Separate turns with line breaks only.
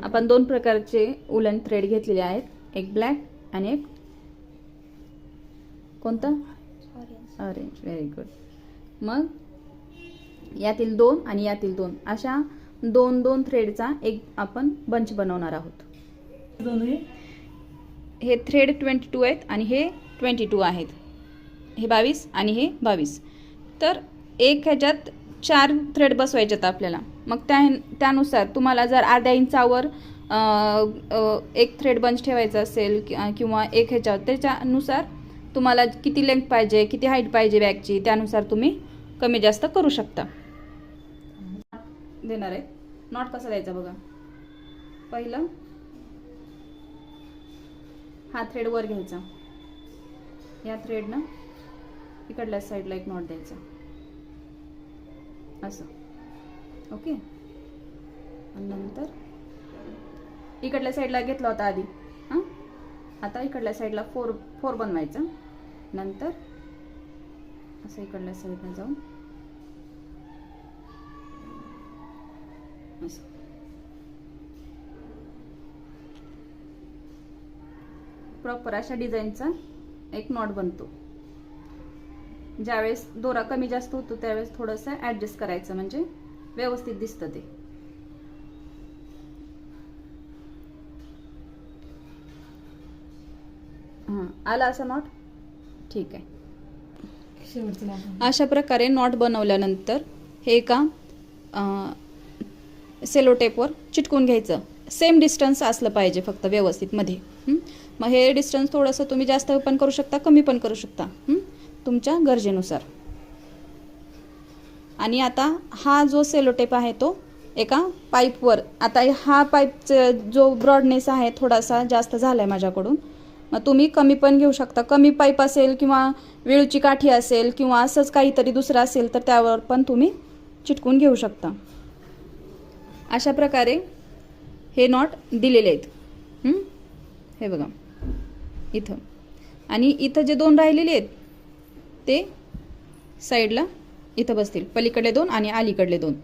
आपण दोन प्रकारचे उलन थ्रेड घेतलेले आहेत, एक ब्लॅक आणि एक कोणता, ऑरेंज. Very good. मग यातील दोन आणि यातील दोन अशा दोन दोन थ्रेडचा एक आपण बंच बनवणार आहोत. हे थ्रेड 22 आहेत आणि हे 22 आहेत. हे 22 आणि हे 22. तर एक ह्याच्यात 4 थ्रेड बसवायच्यात आपल्याला. मग त्यानुसार तुम्हाला जर अर्ध्या इंचावर एक थ्रेड बंच ठेवायचा असेल किंवा एक ह्याच्यावर, त्याच्यानुसार तुम्हाला किती लेंथ पाहिजे, किती हाईट पाहिजे बॅगची, त्यानुसार तुम्ही कमी जास्त करू शकता. देणार आहे. नॉट कसा द्यायचा बघा. पहिलं हा थ्रेड वर घ्यायचा, या थ्रेडनं इकडल्या साईडला एक नॉट द्यायचा असं. ओके. आणि नंतर इकडल्या साईडला घेतला होता आधी, हां. आता इकडल्या साईडला फोर बनवायचं. नंतर असं इकडल्या साईडला जाऊन असं. प्रॉपर अशा डिझाईनचा एक नॉट बनतो. ज्यावेळेस दोरा कमी जास्त होतो त्यावेळेस थोडंसं ॲडजस्ट करायचं, म्हणजे व्यवस्थित दिसतं ते. हां, आला असा नॉट. ठीक आहे. अशा प्रकारे नॉट बनवल्यानंतर हे एका सेलो टेपवर चिटकून घ्यायचं. सेम डिस्टन्स असलं पाहिजे फक्त व्यवस्थित मध्ये. मग हे डिस्टन्स थोडंसं तुम्ही जास्त पण करू शकता, कमी पण करू शकता, तुमच्या गरजेनुसार. आणि आता हा जो सेलो टेप आहे तो एका पाईपवर, आता हा पाईपचा जो ब्रॉडनेस आहे थोडासा जास्त झाला आहे माझ्याकडून, मग तुम्ही कमी पण घेऊ शकता. कमी पाईप असेल किंवा विळूची काठी असेल किंवा असंच काहीतरी दुसरं असेल तर त्यावर पण तुम्ही चिटकून घेऊ शकता. अशा प्रकारे हे नॉट दिलेले आहेत. हे बघा इथं. आणि इथं जे दोन राहिलेले आहेत ते साईडला इथं बसतील, पलीकडले दोन आणि अलीकडले दोन.